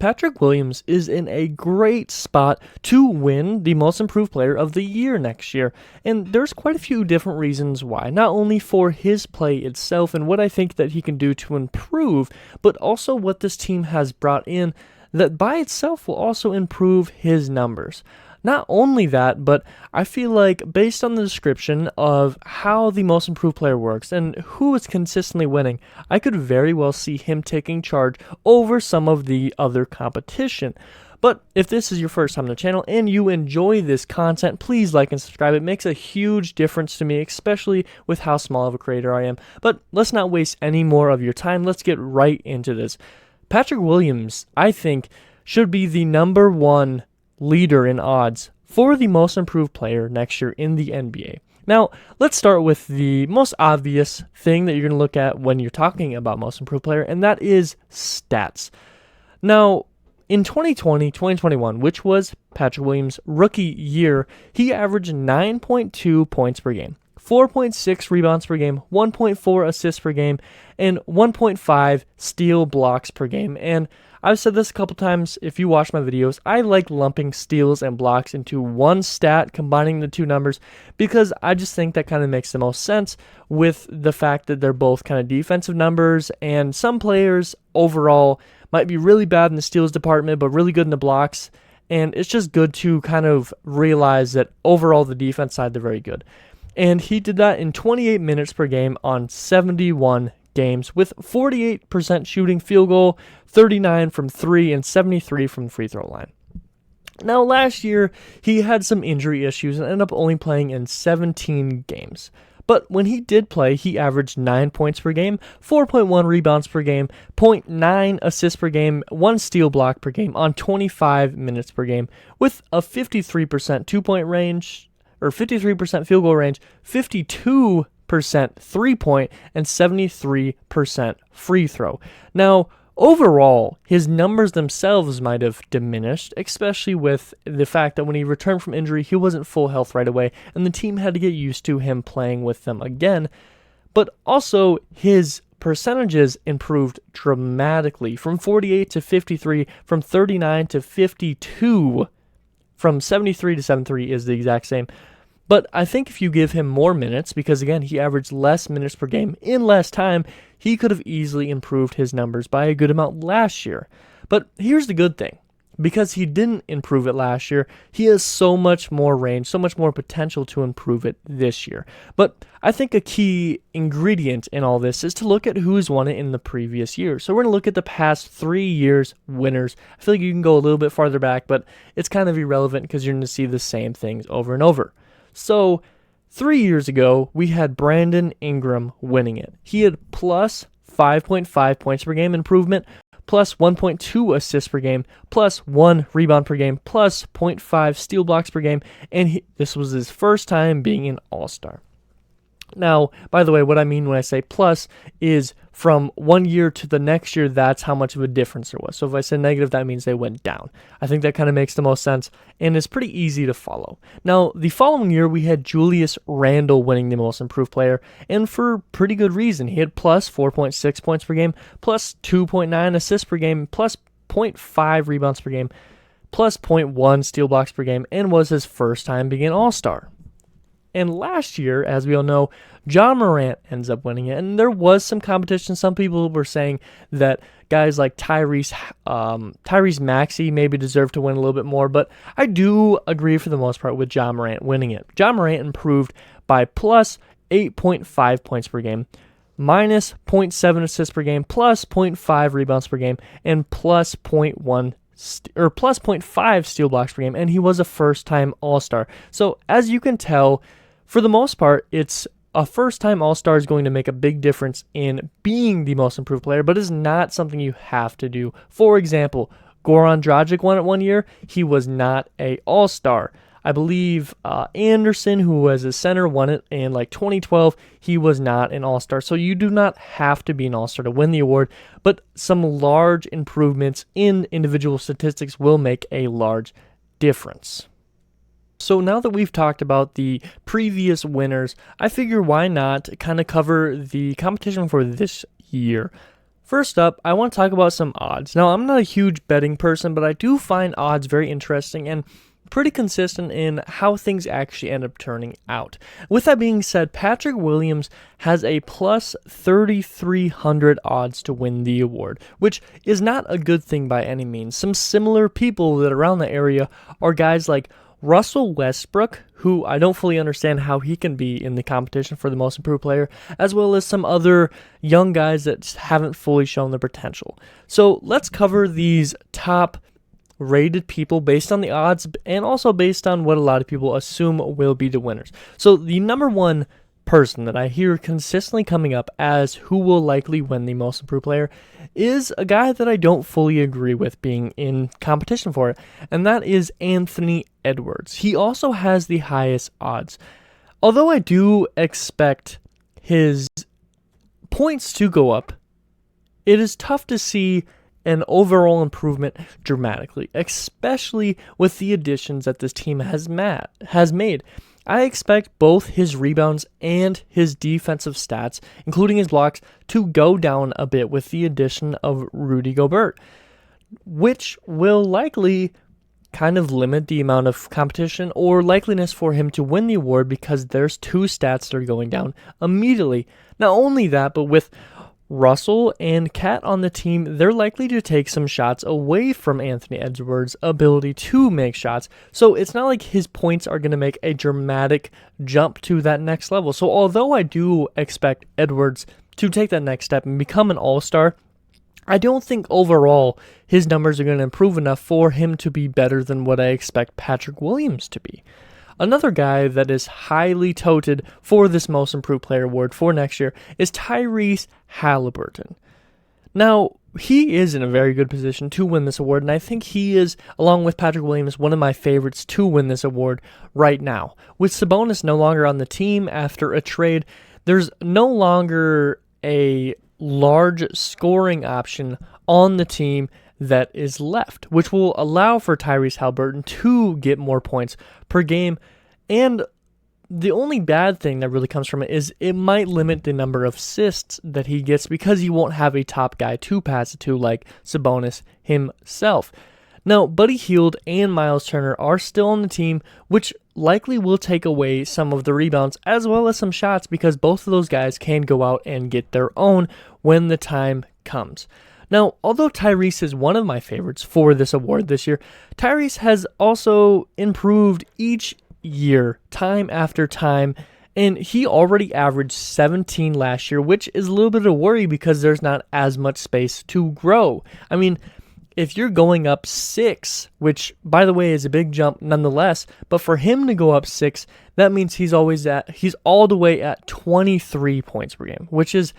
Patrick Williams is in a great spot to win the Most Improved Player of the Year next year. And there's quite a few different reasons why. Not only for his play itself and what I think that he can do to improve, but also what this team has brought in that by itself will also improve his numbers. Not only that, but I feel like based on the description of how the Most Improved Player works and who is consistently winning, I could very well see him taking charge over some of the other competition. But if this is your first time on the channel and you enjoy this content, please like and subscribe. It makes a huge difference to me, especially with how small of a creator I am. But let's not waste any more of your time. Let's get right into this. Patrick Williams, I think, should be the #1 leader in odds for the Most Improved Player next year in the NBA. Now, let's start with the most obvious thing that you're going to look at when you're talking about Most Improved Player, and that is stats. Now, in 2020-2021, which was Patrick Williams' rookie year, he averaged 9.2 points per game, 4.6 rebounds per game, 1.4 assists per game, and 1.5 steal blocks per game. And I've said this a couple times if you watch my videos, I like lumping steals and blocks into one stat, combining the two numbers, because I just think that kind of makes the most sense with the fact that they're both kind of defensive numbers, and some players overall might be really bad in the steals department, but really good in the blocks, and it's just good to kind of realize that overall the defense side, they're very good. And he did that in 28 minutes per game on 71 games with 48% shooting field goal, 39 from 3, and 73 from the free throw line. Now, last year, he had some injury issues and ended up only playing in 17 games. But when he did play, he averaged 9 points per game, 4.1 rebounds per game, 0.9 assists per game, 1 steal block per game on 25 minutes per game, with a 53% 2-point range, or 53% field goal range, 52% 3-point, and 73% free throw. Now, overall, his numbers themselves might have diminished, especially with the fact that when he returned from injury, he wasn't full health right away, and the team had to get used to him playing with them again. But also, his percentages improved dramatically from 48 to 53, from 39 to 52, from 73 to 73 is the exact same. But I think if you give him more minutes, because again, he averaged less minutes per game in less time, he could have easily improved his numbers by a good amount last year. But here's the good thing. Because he didn't improve it last year, he has so much more range, so much more potential to improve it this year. But I think a key ingredient in all this is to look at who's won it in the previous year. So we're going to look at the past 3 years winners. I feel like you can go a little bit farther back, but it's kind of irrelevant because you're going to see the same things over and over. So 3 years ago, we had Brandon Ingram winning it. He had plus 5.5 points per game improvement, plus 1.2 assists per game, plus 1 rebound per game, plus 0.5 steal blocks per game, and this was his first time being an All-Star. Now, by the way, what I mean when I say plus is from 1 year to the next year, that's how much of a difference there was. So if I say negative, that means they went down. I think that kind of makes the most sense, and it's pretty easy to follow. Now, the following year, we had Julius Randle winning the Most Improved Player, and for pretty good reason. He had plus 4.6 points per game, plus 2.9 assists per game, plus 0.5 rebounds per game, plus 0.1 steal blocks per game, and was his first time being an All-Star. And last year, as we all know, Ja Morant ends up winning it. And there was some competition. Some people were saying that guys like Tyrese Maxey maybe deserve to win a little bit more. But I do agree for the most part with Ja Morant winning it. Ja Morant improved by plus 8.5 points per game, minus 0.7 assists per game, plus 0.5 rebounds per game, and plus 0.5 steal blocks per game. And he was a first-time All-Star. So as you can tell, for the most part, it's a first-time All-Star is going to make a big difference in being the Most Improved Player, but is not something you have to do. For example, Goran Dragic won it 1 year. He was not a All-Star. I believe Anderson, who was a center, won it in like 2012. He was not an All-Star. So you do not have to be an All-Star to win the award, but some large improvements in individual statistics will make a large difference. So now that we've talked about the previous winners, I figure why not kind of cover the competition for this year. First up, I want to talk about some odds. Now, I'm not a huge betting person, but I do find odds very interesting and pretty consistent in how things actually end up turning out. With that being said, Patrick Williams has a plus 3,300 odds to win the award, which is not a good thing by any means. Some similar people that are around the area are guys like Russell Westbrook, who I don't fully understand how he can be in the competition for the most improved player, as well as some other young guys that haven't fully shown their potential. So let's cover these top rated people based on the odds and also based on what a lot of people assume will be the winners. So the number one person that I hear consistently coming up as who will likely win the most improved player is a guy that I don't fully agree with being in competition for it, and that is Anthony Edwards. He also has the highest odds. Although I do expect his points to go up, it is tough to see an overall improvement dramatically, especially with the additions that this team has made. I expect both his rebounds and his defensive stats, including his blocks, to go down a bit with the addition of Rudy Gobert, which will likely kind of limit the amount of competition or likeliness for him to win the award because there's two stats that are going down immediately. Not only that, but with Russell and Cat on the team, they're likely to take some shots away from Anthony Edwards' ability to make shots. So it's not like his points are going to make a dramatic jump to that next level. So although I do expect Edwards to take that next step and become an all-star, I don't think overall his numbers are going to improve enough for him to be better than what I expect Patrick Williams to be. Another guy that is highly touted for this Most Improved Player award for next year is Tyrese Halliburton. Now, he is in a very good position to win this award, and I think he is, along with Patrick Williams, one of my favorites to win this award right now. With Sabonis no longer on the team after a trade, there's no longer a large scoring option on the team that is left, which will allow for Tyrese Halliburton to get more points per game. And the only bad thing that really comes from it is it might limit the number of assists that he gets because he won't have a top guy to pass it to like Sabonis himself. Now, Buddy Hield and Miles Turner are still on the team, which likely will take away some of the rebounds as well as some shots because both of those guys can go out and get their own when the time comes. Now, although Tyrese is one of my favorites for this award this year, Tyrese has also improved each year, time after time, and he already averaged 17 last year, which is a little bit of a worry because there's not as much space to grow. I mean, if you're going up 6, which, by the way, is a big jump nonetheless, but for him to go up 6, that means he's all the way at 23 points per game, which is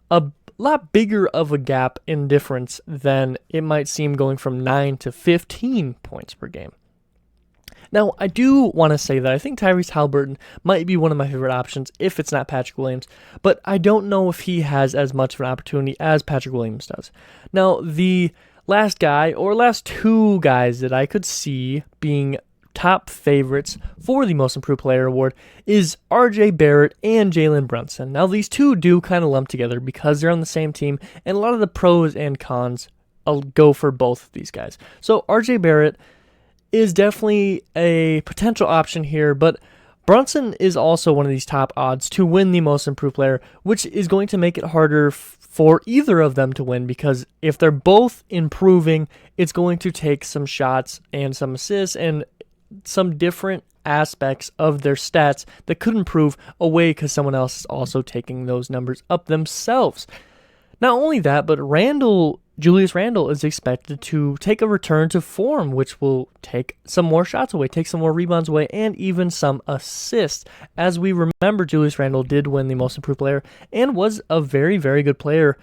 a lot bigger of a gap in difference than it might seem going from 9 to 15 points per game. Now, I do want to say that I think Tyrese Halliburton might be one of my favorite options if it's not Patrick Williams, but I don't know if he has as much of an opportunity as Patrick Williams does. Now, the last two guys that I could see being top favorites for the Most Improved Player award is RJ Barrett and Jalen Brunson. Now, these two do kind of lump together because they're on the same team, and a lot of the pros and cons I'll go for both of these guys. So RJ Barrett is definitely a potential option here, but Brunson is also one of these top odds to win the Most Improved Player, which is going to make it harder for either of them to win because if they're both improving, it's going to take some shots and some assists and some different aspects of their stats that could improve away because someone else is also taking those numbers up themselves. Not only that, but Julius Randle is expected to take a return to form, which will take some more shots away, take some more rebounds away, and even some assists. As we remember, Julius Randle did win the Most Improved Player and was a very, very good player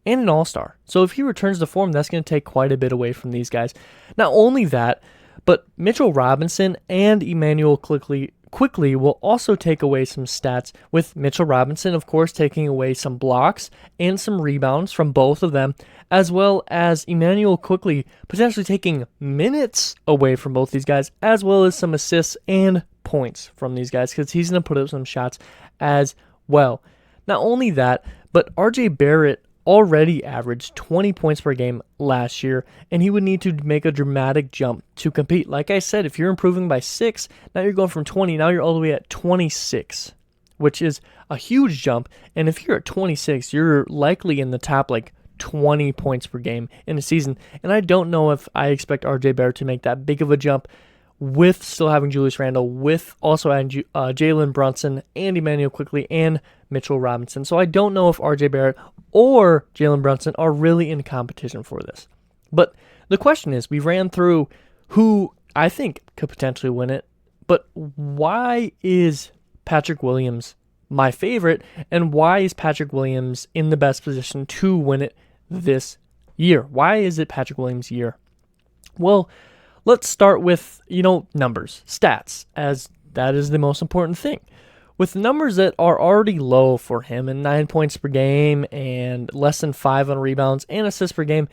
and an all-star. So if he returns to form, that's going to take quite a bit away from these guys. Not only that, but Mitchell Robinson and Emmanuel Quickly will also take away some stats, with Mitchell Robinson, of course, taking away some blocks and some rebounds from both of them, as well as Emmanuel Quickly potentially taking minutes away from both these guys, as well as some assists and points from these guys, because he's going to put up some shots as well. Not only that, but RJ Barrett already averaged 20 points per game last year, and he would need to make a dramatic jump to compete. Like I said, if you're improving by 6, now you're going from 20, now you're all the way at 26, which is a huge jump. And if you're at 26, you're likely in the top 20 points per game in a season. And I don't know if I expect RJ Barrett to make that big of a jump with still having Julius Randle, with also adding Jalen Brunson and Emmanuel Quickley and Mitchell Robinson. So I don't know if RJ Barrett or Jalen Brunson are really in competition for this. But the question is, we ran through who I think could potentially win it, but why is Patrick Williams my favorite, and why is Patrick Williams in the best position to win it this year? Why is it Patrick Williams' year? Well, let's start with, numbers, stats, as that is the most important thing. With numbers that are already low for him, and 9 points per game and less than 5 on rebounds and assists per game,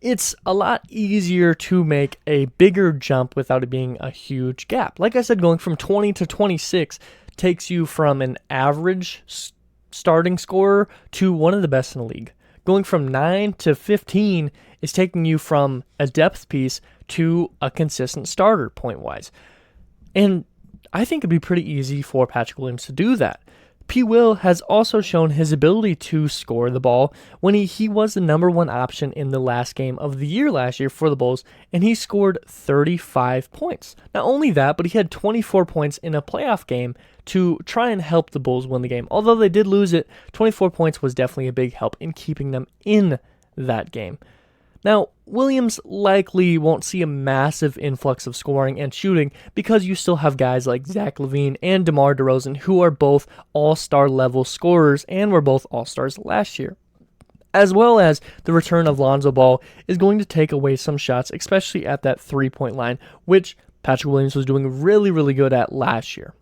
it's a lot easier to make a bigger jump without it being a huge gap. Like I said, going from 20 to 26 takes you from an average starting scorer to one of the best in the league. Going from 9 to 15 is taking you from a depth piece to a consistent starter point-wise. And I think it'd be pretty easy for Patrick Williams to do that. PWill has also shown his ability to score the ball when he was the number 1 option in the last game of the year last year for the Bulls, and he scored 35 points. Not only that, but he had 24 points in a playoff game to try and help the Bulls win the game. Although they did lose it, 24 points was definitely a big help in keeping them in that game. Now, Williams likely won't see a massive influx of scoring and shooting because you still have guys like Zach LaVine and DeMar DeRozan, who are both all-star level scorers and were both all-stars last year. As well as the return of Lonzo Ball is going to take away some shots, especially at that three-point line, which Patrick Williams was doing really, really good at last year.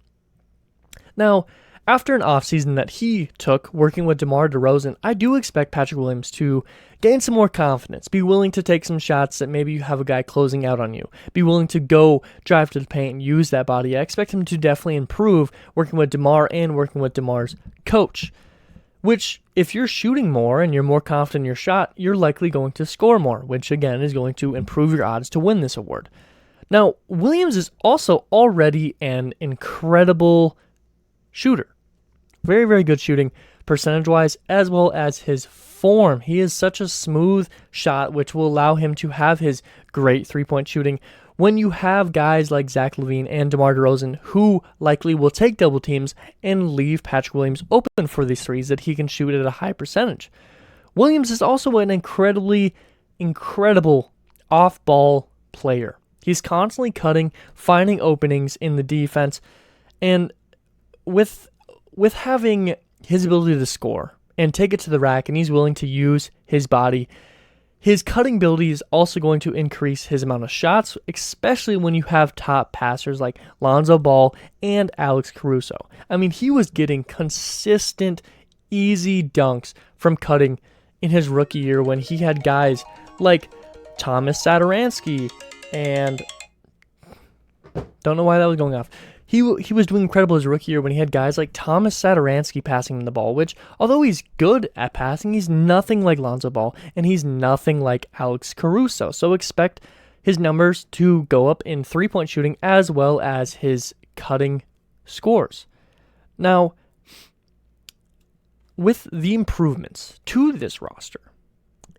Now, after an offseason that he took working with DeMar DeRozan, I do expect Patrick Williams to gain some more confidence, be willing to take some shots that maybe you have a guy closing out on you, be willing to go drive to the paint and use that body. I expect him to definitely improve working with DeMar and working with DeMar's coach, which if you're shooting more and you're more confident in your shot, you're likely going to score more, which again is going to improve your odds to win this award. Now, Williams is also already an incredible shooter. Very, very good shooting percentage-wise, as well as his form. He is such a smooth shot, which will allow him to have his great three-point shooting when you have guys like Zach LaVine and DeMar DeRozan who likely will take double teams and leave Patrick Williams open for these threes that he can shoot at a high percentage. Williams is also an incredible off-ball player. He's constantly cutting, finding openings in the defense, and with having his ability to score and take it to the rack, and he's willing to use his body, his cutting ability is also going to increase his amount of shots, especially when you have top passers like Lonzo Ball and Alex Caruso. I mean, he was getting consistent, easy dunks from cutting in his rookie year when he had guys like Thomas Satoransky and... don't know why that was going off. He was doing incredible his rookie year when he had guys like Thomas Satoransky passing him the ball, which, although he's good at passing, he's nothing like Lonzo Ball, and he's nothing like Alex Caruso. So expect his numbers to go up in three-point shooting as well as his cutting scores. Now, with the improvements to this roster,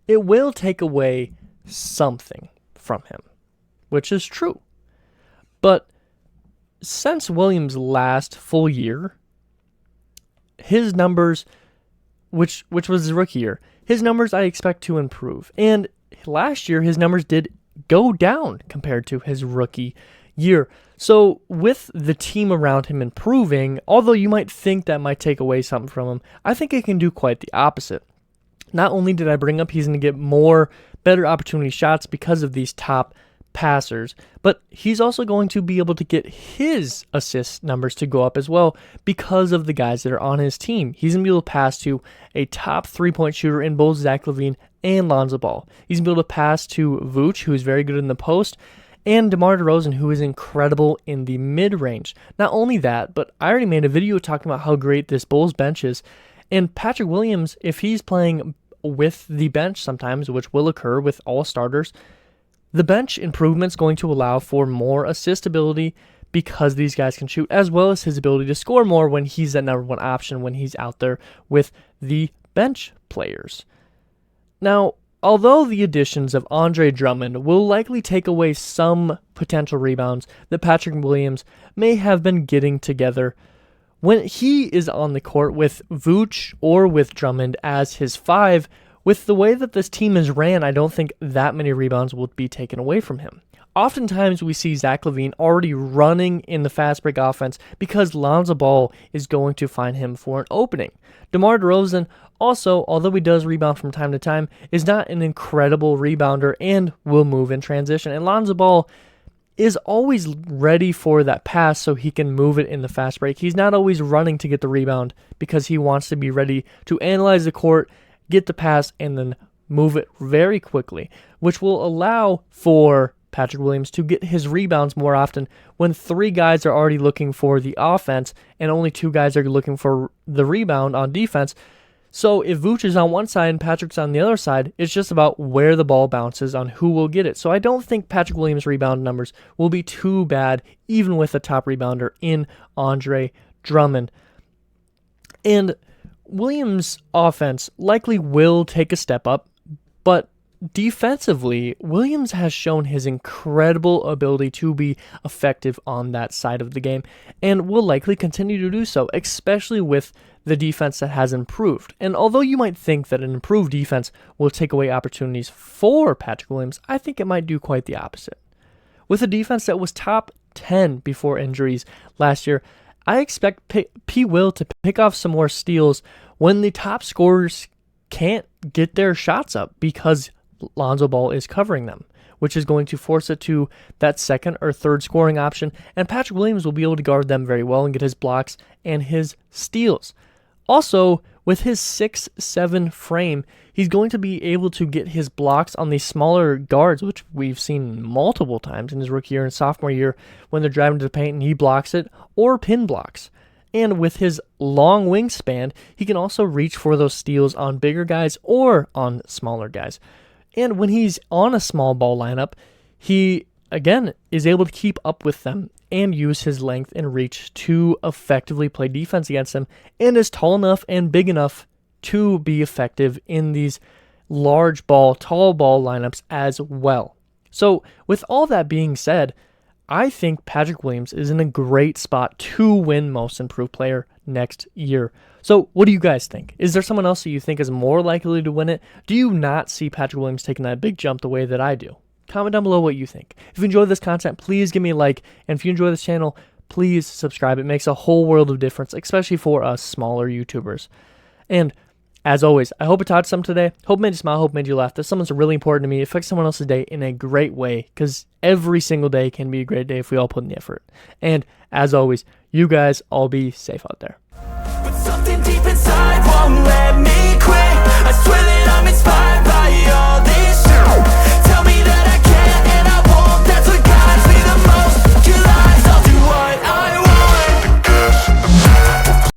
it will take away something from him, which is true. But since Williams' last full year, his numbers, which was his rookie year, his numbers I expect to improve. And last year, his numbers did go down compared to his rookie year. So with the team around him improving, although you might think that might take away something from him, I think it can do quite the opposite. Not only did I bring up he's going to get better opportunity shots because of these top passers, but he's also going to be able to get his assist numbers to go up as well because of the guys that are on his team. He's going to be able to pass to a top three-point shooter in both Zach LaVine and Lonzo Ball. He's going to be able to pass to Vooch, who is very good in the post, and DeMar DeRozan, who is incredible in the mid-range. Not only that, but I already made a video talking about how great this Bulls bench is, and Patrick Williams, if he's playing with the bench sometimes, which will occur with all starters. The bench improvement's going to allow for more assist ability because these guys can shoot, as well as his ability to score more when he's that number one option when he's out there with the bench players. Now, although the additions of Andre Drummond will likely take away some potential rebounds that Patrick Williams may have been getting together, when he is on the court with Vooch or with Drummond as his 5, with the way that this team is ran, I don't think that many rebounds will be taken away from him. Oftentimes we see Zach LaVine already running in the fast break offense because Lonzo Ball is going to find him for an opening. DeMar DeRozan also, although he does rebound from time to time, is not an incredible rebounder and will move in transition. And Lonzo Ball is always ready for that pass so he can move it in the fast break. He's not always running to get the rebound because he wants to be ready to analyze the court, get the pass, and then move it very quickly, which will allow for Patrick Williams to get his rebounds more often when 3 guys are already looking for the offense and only 2 guys are looking for the rebound on defense. So if Vooch is on one side and Patrick's on the other side, it's just about where the ball bounces on who will get it. So I don't think Patrick Williams' rebound numbers will be too bad, even with a top rebounder in Andre Drummond. And Williams' offense likely will take a step up, but defensively, Williams has shown his incredible ability to be effective on that side of the game and will likely continue to do so, especially with the defense that has improved. And although you might think that an improved defense will take away opportunities for Patrick Williams, I think it might do quite the opposite. With a defense that was top 10 before injuries last year, I expect PWill to pick off some more steals when the top scorers can't get their shots up because Lonzo Ball is covering them, which is going to force it to that second or third scoring option, and Patrick Williams will be able to guard them very well and get his blocks and his steals. Also, with his 6'7" frame, he's going to be able to get his blocks on these smaller guards, which we've seen multiple times in his rookie year and sophomore year when they're driving to the paint and he blocks it, or pin blocks. And with his long wingspan, he can also reach for those steals on bigger guys or on smaller guys. And when he's on a small ball lineup, he, again, is able to keep up with them and use his length and reach to effectively play defense against them, and is tall enough and big enough to be effective in these large ball, tall ball lineups as well. So with all that being said, I think Patrick Williams is in a great spot to win Most Improved Player next year. So what do you guys think? Is there someone else that you think is more likely to win it? Do you not see Patrick Williams taking that big jump the way that I do? Comment down below what you think. If you enjoyed this content, please give me a like. And if you enjoy this channel, please subscribe. It makes a whole world of difference, especially for us smaller YouTubers. And as always, I hope it taught you something today. Hope it made you smile. Hope it made you laugh. This someone's really important to me. It affects someone else's day in a great way, because every single day can be a great day if we all put in the effort. And as always, you guys all be safe out there. But something deep inside won't let me quit. I swear